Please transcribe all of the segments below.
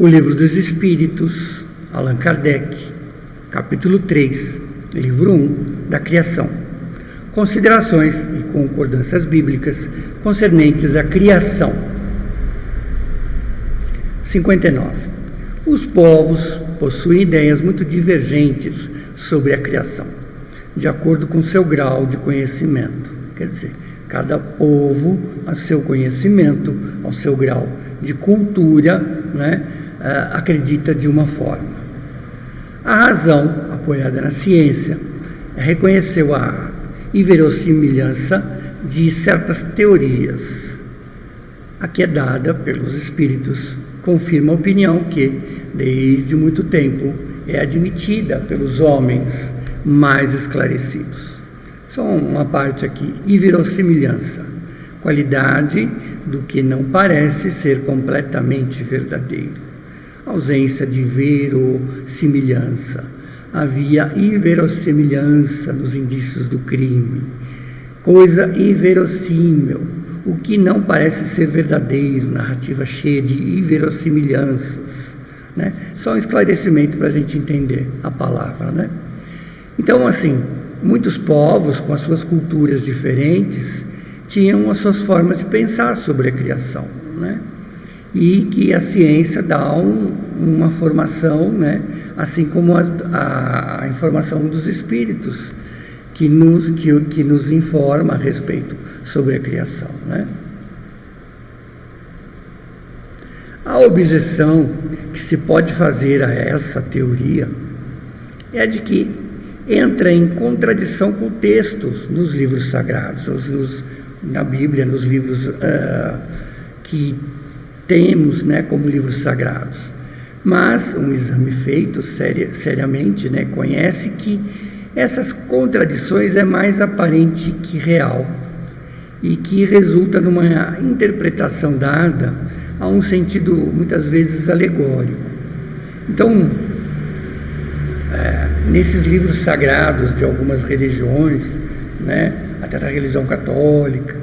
O Livro dos Espíritos, Allan Kardec, capítulo 3, livro 1, da Criação. Considerações e concordâncias bíblicas concernentes à criação. 59. Os povos possuem ideias muito divergentes sobre a criação, de acordo com seu grau de conhecimento. Quer dizer, cada povo, a seu conhecimento, ao seu grau de cultura, né, acredita de uma forma. A razão, apoiada na ciência, reconheceu a inverossimilhança de certas teorias. A que é dada pelos espíritos confirma a opinião que, desde muito tempo, é admitida pelos homens mais esclarecidos. Só uma parte aqui: inverossimilhança, qualidade do que não parece ser completamente verdadeiro. Ausência de verossimilhança. Havia inverossimilhança nos indícios do crime. Coisa inverossímil, o que não parece ser verdadeiro, narrativa cheia de inverossimilhanças, né? Só um esclarecimento para a gente entender a palavra, né? Então, assim, muitos povos com as suas culturas diferentes tinham as suas formas de pensar sobre a criação, né? E que a ciência dá uma formação, né? Assim como a informação dos espíritos que nos informa a respeito sobre a criação, né? A objeção que se pode fazer a essa teoria é de que entra em contradição com textos nos livros sagrados, na Bíblia, nos livros que temos, né, como livros sagrados. Mas um exame feito seriamente, né, conhece que essas contradições é mais aparente que real e que resulta numa interpretação dada a um sentido muitas vezes alegórico. Então, nesses livros sagrados de algumas religiões, né, até da religião católica,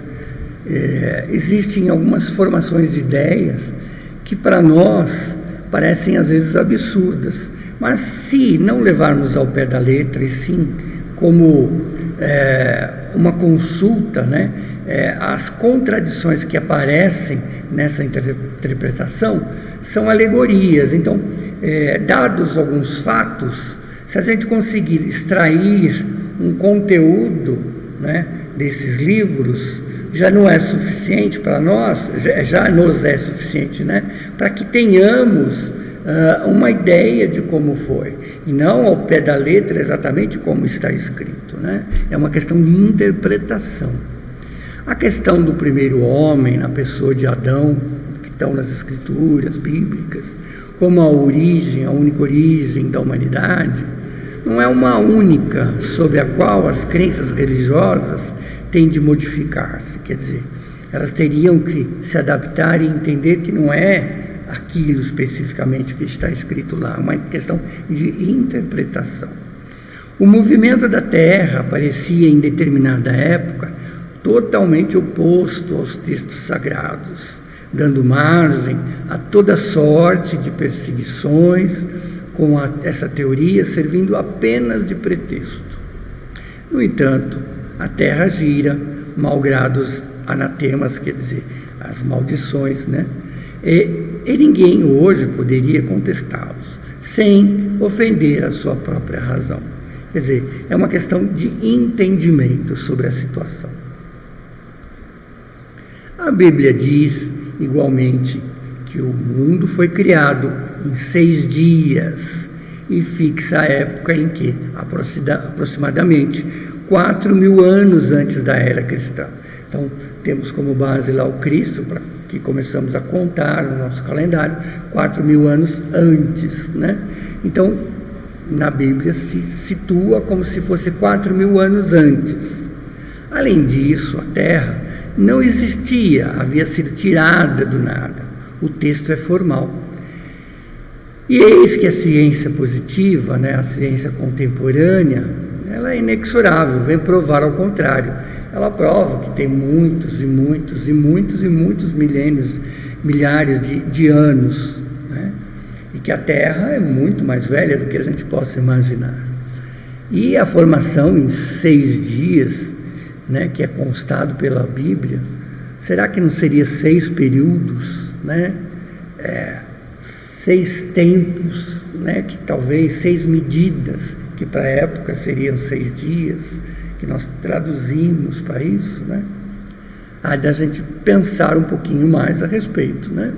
existem algumas formações de ideias que para nós parecem às vezes absurdas, mas se não levarmos ao pé da letra e sim como uma consulta, né, as contradições que aparecem nessa interpretação são alegorias. Então, dados alguns fatos, se a gente conseguir extrair um conteúdo, né, desses livros, já não é suficiente para nós, já nos é suficiente, né, para que tenhamos uma ideia de como foi, e não ao pé da letra exatamente como está escrito, né? É uma questão de interpretação. A questão do primeiro homem, na pessoa de Adão, que estão nas escrituras bíblicas, como a única origem da humanidade, não é uma única sobre a qual as crenças religiosas têm de modificar-se. Quer dizer, elas teriam que se adaptar e entender que não é aquilo especificamente que está escrito lá, é uma questão de interpretação. O movimento da Terra parecia, em determinada época, totalmente oposto aos textos sagrados, dando margem a toda sorte de perseguições, com essa teoria servindo apenas de pretexto. No entanto, a Terra gira, malgrado os anatemas, quer dizer, as maldições, né? E ninguém hoje poderia contestá-los, sem ofender a sua própria razão. Quer dizer, é uma questão de entendimento sobre a situação. A Bíblia diz, igualmente, que o mundo foi criado em 6 dias e fixa a época em que, aproximadamente 4.000 anos antes da era cristã. Então, temos como base lá o Cristo, para que começamos a contar no nosso calendário, 4.000 anos antes, né? Então, na Bíblia se situa como se fosse 4.000 anos antes. Além disso, a Terra não existia, havia sido tirada do nada. O texto é formal. E eis que a ciência positiva, né, a ciência contemporânea, ela é inexorável, vem provar ao contrário. Ela prova que tem muitos milhares de anos, né? e que a Terra é muito mais velha do que a gente possa imaginar. E a formação em 6 dias, né, que é constado pela Bíblia, será que não seria 6 períodos, né? 6 tempos, né? Que talvez 6 medidas, que para a época seriam 6 dias, que nós traduzimos para isso, né? Há da gente pensar um pouquinho mais a respeito, né?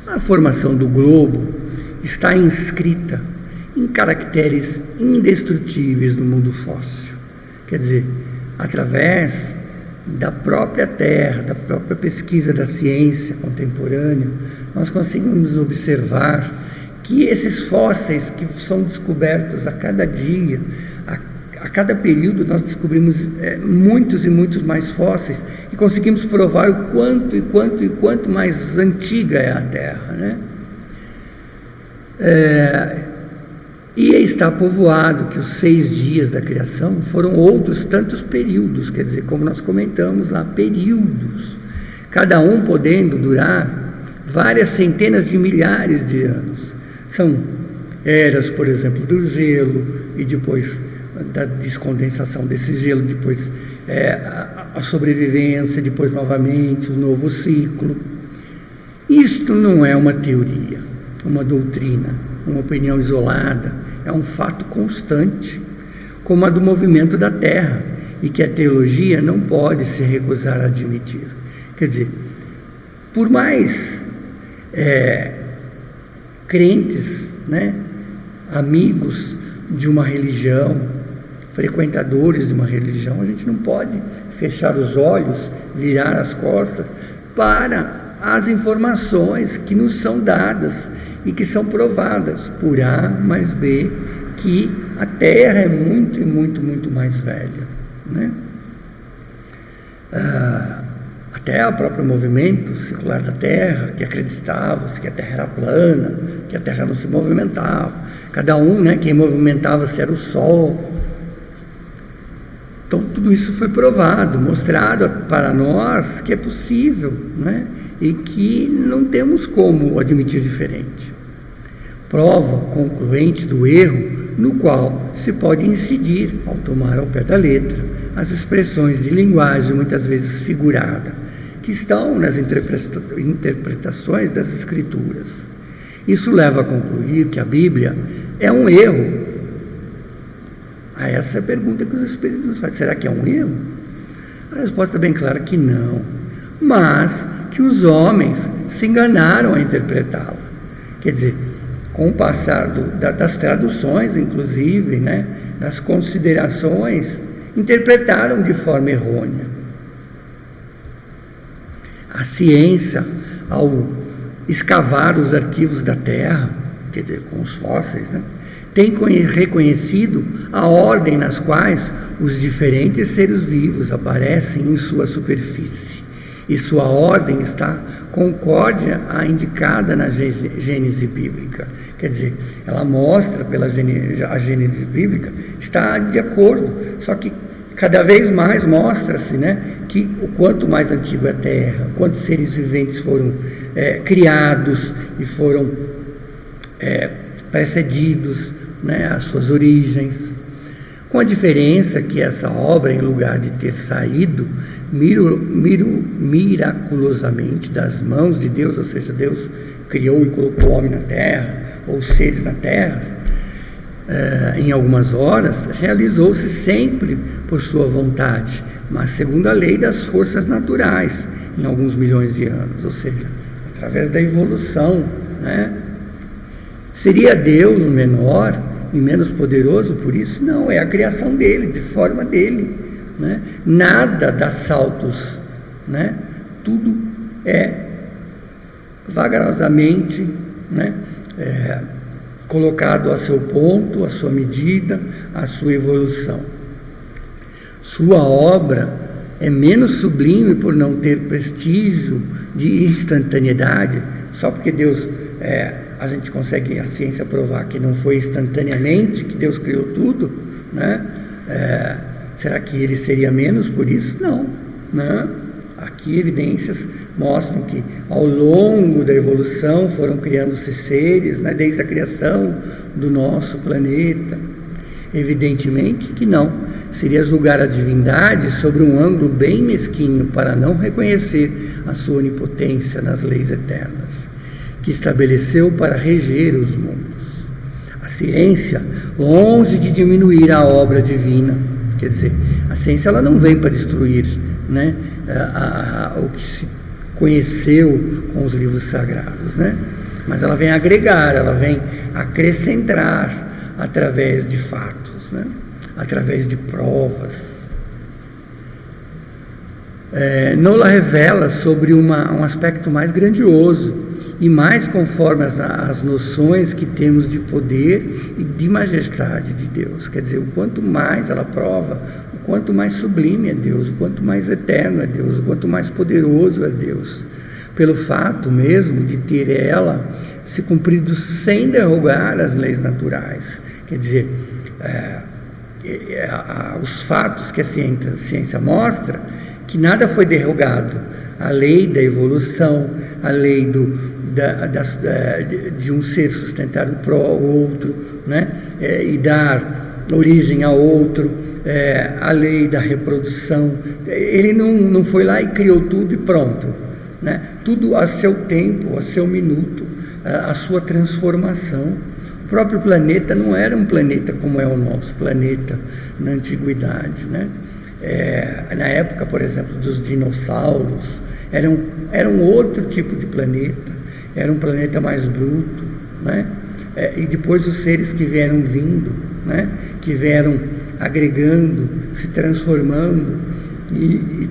A formação do globo está inscrita em caracteres indestrutíveis no mundo fóssil. Quer dizer, através da própria Terra, da própria pesquisa da ciência contemporânea, nós conseguimos observar que esses fósseis que são descobertos a cada dia, a cada período, nós descobrimos muitos e muitos mais fósseis e conseguimos provar o quanto mais antiga é a Terra, né? E está povoado que os 6 dias da criação foram outros tantos períodos, quer dizer, como nós comentamos lá, períodos, cada um podendo durar várias centenas de milhares de anos. São eras, por exemplo, do gelo, e depois da descondensação desse gelo, depois a sobrevivência, depois novamente o novo ciclo. Isto não é uma teoria, uma doutrina, uma opinião isolada, é um fato constante, como a do movimento da Terra, e que a teologia não pode se recusar a admitir. Quer dizer, por mais crentes, né, amigos de uma religião, frequentadores de uma religião, a gente não pode fechar os olhos, virar as costas para as informações que nos são dadas e que são provadas por A mais B, que a Terra é muito mais velha, né? Até o próprio movimento circular da Terra, que acreditava-se que a Terra era plana, que a Terra não se movimentava, cada um, né, quem movimentava-se era o Sol. Então tudo isso foi provado, mostrado para nós que é possível, né? E que não temos como admitir diferente. Prova concluente do erro no qual se pode incidir, ao tomar ao pé da letra, as expressões de linguagem muitas vezes figurada, que estão nas interpretações das Escrituras. Isso leva a concluir que a Bíblia é um erro. Essa é a pergunta que os Espíritos nos fazem. Será que é um erro? A resposta é bem clara que não, mas que os homens se enganaram a interpretá-la. Quer dizer, com o passar das traduções, inclusive, né, das considerações, interpretaram de forma errônea. A ciência, ao escavar os arquivos da Terra, quer dizer, com os fósseis, né, tem reconhecido a ordem nas quais os diferentes seres vivos aparecem em sua superfície. E sua ordem está concórdia à indicada na Gênese bíblica. Quer dizer, ela mostra a Gênese bíblica está de acordo, só que cada vez mais mostra-se, né, que o quanto mais antiga é a Terra, quantos seres viventes foram criados e foram precedidos, né, às suas origens, com a diferença que essa obra, em lugar de ter saído miraculosamente das mãos de Deus, ou seja, Deus criou e colocou o homem na terra, ou os seres na terra, em algumas horas, realizou-se sempre por sua vontade, mas segundo a lei das forças naturais, em alguns milhões de anos, ou seja, através da evolução, né? Seria Deus menor e menos poderoso por isso? Não, é a criação dele, de forma dele, né? Nada dá saltos, né? Tudo é vagarosamente, né, colocado a seu ponto, a sua medida, a sua evolução. Sua obra é menos sublime por não ter prestígio de instantaneidade, só porque Deus, a gente consegue, a ciência, provar que não foi instantaneamente que Deus criou tudo, né? Será que ele seria menos por isso? Não, né? Aqui evidências mostram que ao longo da evolução foram criando-se seres, né, desde a criação do nosso planeta. Evidentemente que não. Seria julgar a divindade sobre um ângulo bem mesquinho para não reconhecer a sua onipotência nas leis eternas, que estabeleceu para reger os mundos. A ciência, longe de diminuir a obra divina, quer dizer, a ciência ela não vem para destruir, né, o que se conheceu com os livros sagrados, né? Mas ela vem agregar, ela vem acrescentar através de fatos, né? Através de provas. Nola revela sobre um aspecto mais grandioso e mais conforme as noções que temos de poder e de majestade de Deus. Quer dizer, o quanto mais ela prova, o quanto mais sublime é Deus, o quanto mais eterno é Deus, o quanto mais poderoso é Deus, pelo fato mesmo de ter ela se cumprido sem derrogar as leis naturais. Quer dizer, os fatos que a ciência mostra, que nada foi derrogado. A lei da evolução, a lei de um ser sustentar o outro, né? E dar origem a outro, a lei da reprodução. Ele não foi lá e criou tudo e pronto, né? Tudo a seu tempo, a seu minuto, a sua transformação. O próprio planeta não era um planeta como é o nosso planeta na antiguidade, né? Na época, por exemplo, dos dinossauros, era um outro tipo de planeta, era um planeta mais bruto, né? E depois os seres que vieram vindo, né? Que vieram agregando, se transformando e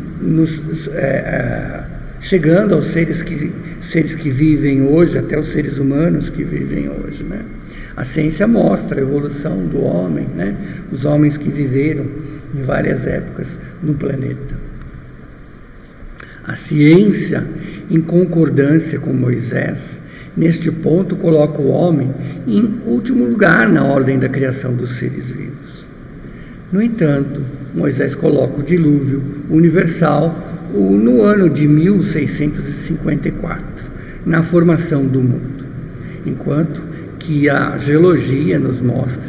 chegando aos seres que vivem hoje, até os seres humanos que vivem hoje, né? A ciência mostra a evolução do homem, né? Os homens que viveram em várias épocas no planeta. A ciência, em concordância com Moisés, neste ponto coloca o homem em último lugar na ordem da criação dos seres vivos. No entanto, Moisés coloca o dilúvio universal no ano de 1654, na formação do mundo, enquanto que a geologia nos mostra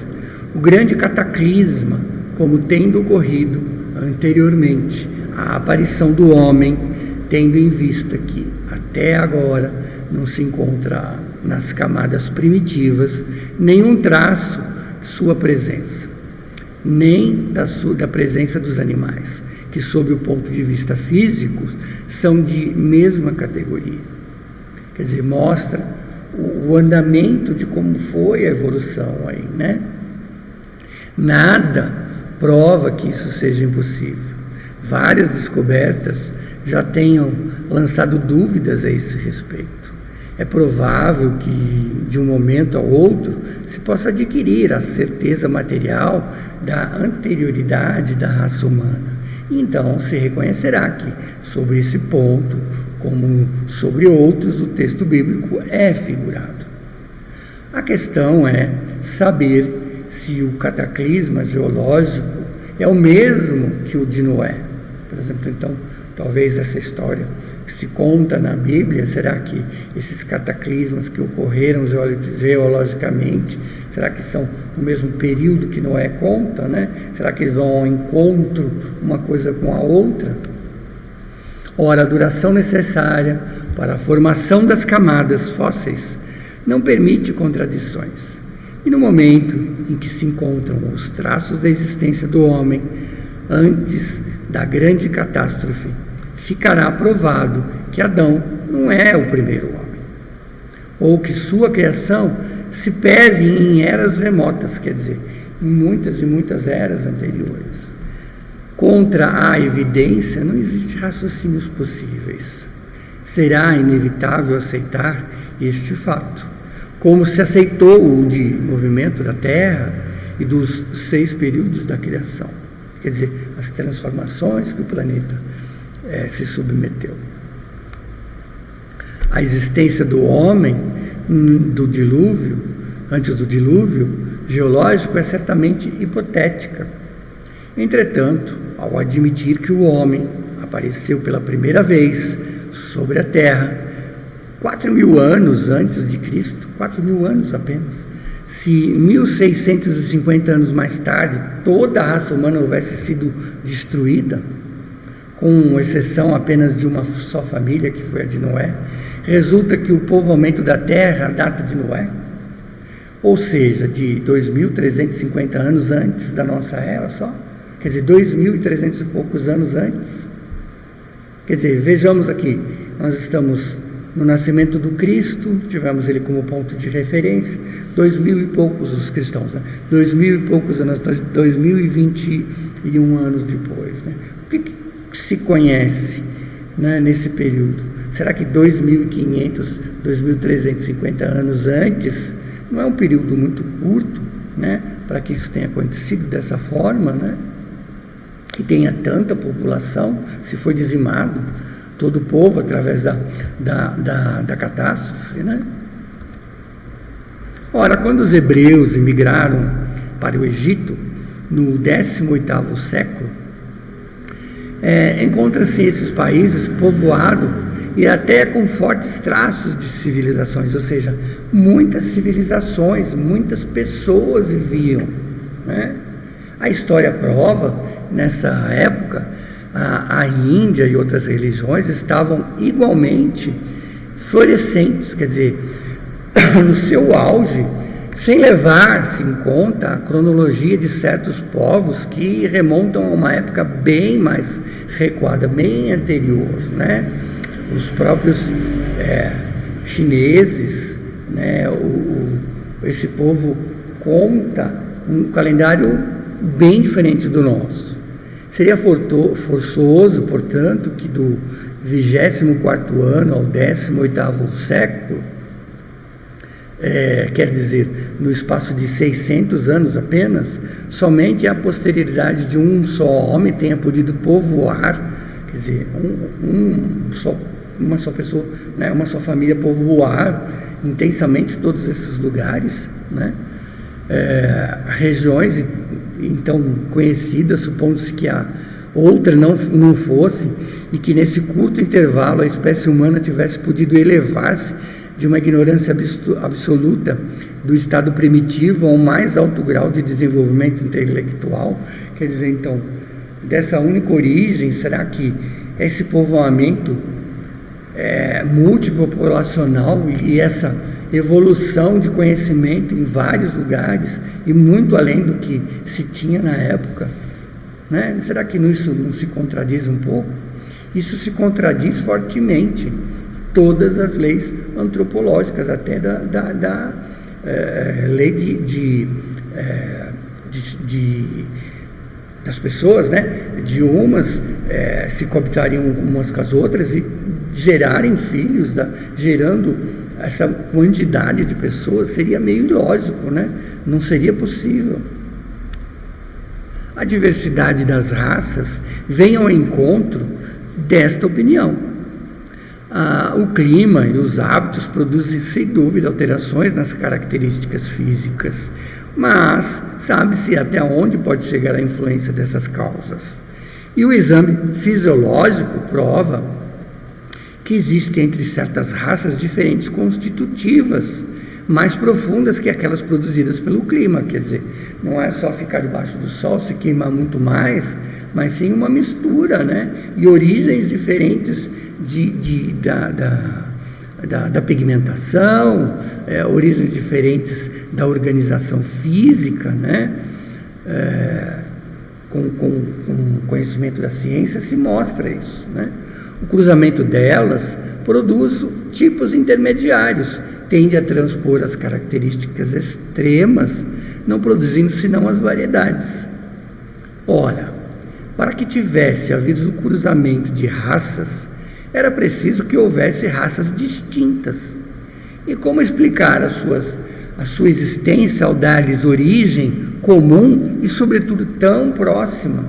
o grande cataclisma como tendo ocorrido anteriormente à aparição do homem, tendo em vista que até agora não se encontra nas camadas primitivas nenhum traço de sua presença, nem da presença dos animais, que sob o ponto de vista físico são de mesma categoria. Quer dizer, mostra o andamento de como foi a evolução aí, né? Nada prova que isso seja impossível. Várias descobertas já tenham lançado dúvidas a esse respeito. É provável que de um momento ao outro se possa adquirir a certeza material da anterioridade da raça humana. Então se reconhecerá que sobre esse ponto, como sobre outros, o texto bíblico é figurado. A questão é saber se o cataclisma geológico é o mesmo que o de Noé. Por exemplo, então, talvez essa história que se conta na Bíblia, será que esses cataclismas que ocorreram geologicamente, será que são o mesmo período que Noé conta, né? Será que eles vão ao encontro uma coisa com a outra? Ora, a duração necessária para a formação das camadas fósseis não permite contradições. E no momento em que se encontram os traços da existência do homem, antes da grande catástrofe, ficará provado que Adão não é o primeiro homem, ou que sua criação se perde em eras remotas, quer dizer, em muitas e muitas eras anteriores. Contra a evidência não existe raciocínios possíveis. Será inevitável aceitar este fato, como se aceitou o de movimento da Terra e dos 6 períodos da criação, quer dizer, as transformações que o planeta se submeteu. A existência do homem do dilúvio, antes do dilúvio geológico, é certamente hipotética. Entretanto, ao admitir que o homem, a apareceu pela primeira vez sobre a Terra 4.000 anos antes de Cristo, 4.000 anos apenas. Se 1.650 anos mais tarde toda a raça humana houvesse sido destruída, com exceção apenas de uma só família, que foi a de Noé, resulta que o povoamento da Terra data de Noé, ou seja, de 2.350 anos antes da nossa era só, quer dizer, 2.300 e poucos anos antes. Quer dizer, vejamos aqui, nós estamos no nascimento do Cristo, tivemos ele como ponto de referência, 2.000 e poucos os cristãos, né? 2.000 e poucos anos, 2.021 anos depois, né? O que se conhece, né, nesse período? Será que 2.500, 2.350 anos antes não é um período muito curto, né, para que isso tenha acontecido dessa forma, né? Que tenha tanta população, se foi dizimado todo o povo através da catástrofe, né? Ora, quando os hebreus emigraram para o Egito, no 18º século, encontra-se esses países povoados e até com fortes traços de civilizações, ou seja, muitas civilizações, muitas pessoas viviam, né? A história prova, nessa época, a Índia e outras religiões estavam igualmente florescentes, quer dizer, no seu auge, sem levar-se em conta a cronologia de certos povos que remontam a uma época bem mais recuada, bem anterior, né? Os próprios chineses, né? Esse povo conta um calendário bem diferente do nosso. Seria forçoso, portanto, que do 24º ano ao 18º século, quer dizer, no espaço de 600 anos apenas, somente a posterioridade de um só homem tenha podido povoar, quer dizer, uma só pessoa, né, uma só família povoar intensamente todos esses lugares, né? Regiões então conhecidas, supondo-se que a outra não fosse, e que nesse curto intervalo a espécie humana tivesse podido elevar-se de uma ignorância absoluta do estado primitivo ao mais alto grau de desenvolvimento intelectual. Quer dizer, então, dessa única origem, será que esse povoamento multipopulacional e essa evolução de conhecimento em vários lugares e muito além do que se tinha na época, né? Será que isso não se contradiz um pouco? Isso se contradiz fortemente todas as leis antropológicas, até da lei das pessoas, né? De umas se coabitariam umas com as outras e gerarem filhos, gerando essa quantidade de pessoas. Seria meio ilógico, né? Não seria possível. A diversidade das raças vem ao encontro desta opinião. O clima e os hábitos produzem, sem dúvida, alterações nas características físicas, mas sabe-se até onde pode chegar a influência dessas causas. E o exame fisiológico prova que existem entre certas raças diferentes constitutivas mais profundas que aquelas produzidas pelo clima. Quer dizer, não é só ficar debaixo do sol, se queimar muito mais, mas sim uma mistura, né? E origens diferentes da pigmentação, origens diferentes da organização física, né? Com conhecimento da ciência se mostra isso, né? O cruzamento delas produz tipos intermediários, tende a transpor as características extremas, não produzindo senão as variedades. Ora, para que tivesse havido o cruzamento de raças, era preciso que houvesse raças distintas. E como explicar a sua existência ao dar-lhes origem comum e, sobretudo, tão próxima?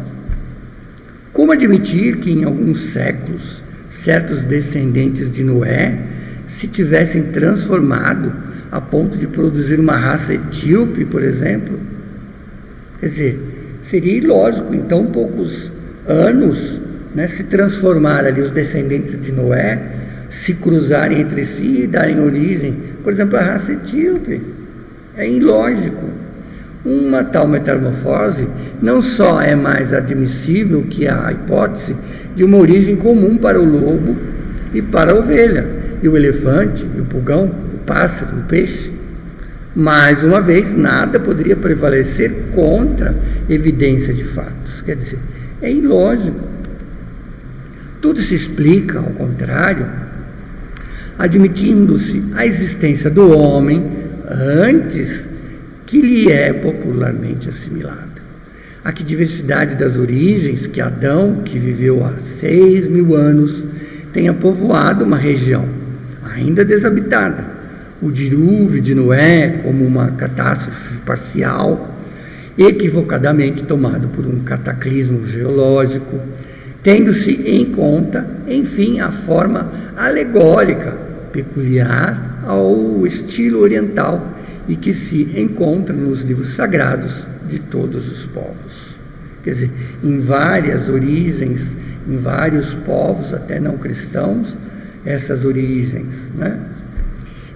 Como admitir que em alguns séculos certos descendentes de Noé se tivessem transformado a ponto de produzir uma raça etíope, por exemplo? Quer dizer, seria ilógico em tão poucos anos né, se transformar ali, os descendentes de Noé se cruzarem entre si e darem origem, por exemplo, à raça etíope. É ilógico. Uma tal metamorfose não só é mais admissível que a hipótese de uma origem comum para o lobo e para a ovelha, e o elefante, e o pulgão, o pássaro, o peixe. Mais uma vez, nada poderia prevalecer contra evidência de fatos. Quer dizer, é ilógico. Tudo se explica, ao contrário, admitindo-se a existência do homem antes que lhe é popularmente assimilada. A que diversidade das origens que Adão, que viveu há 6.000 anos, tenha povoado uma região ainda desabitada. O dilúvio de Noé como uma catástrofe parcial, equivocadamente tomado por um cataclismo geológico, tendo-se em conta, enfim, a forma alegórica peculiar ao estilo oriental e que se encontra nos livros sagrados de todos os povos. Quer dizer, em várias origens, em vários povos, até não cristãos, essas origens, né?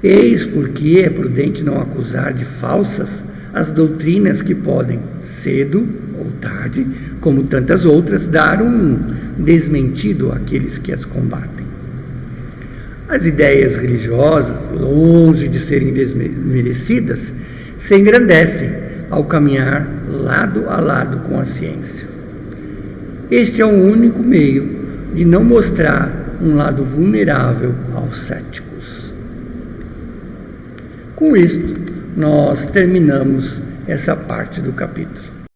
Eis porque é prudente não acusar de falsas as doutrinas que podem, cedo ou tarde, como tantas outras, dar um desmentido àqueles que as combatem. As ideias religiosas, longe de serem desmerecidas, se engrandecem ao caminhar lado a lado com a ciência. Este é o único meio de não mostrar um lado vulnerável aos céticos. Com isto, nós terminamos essa parte do capítulo.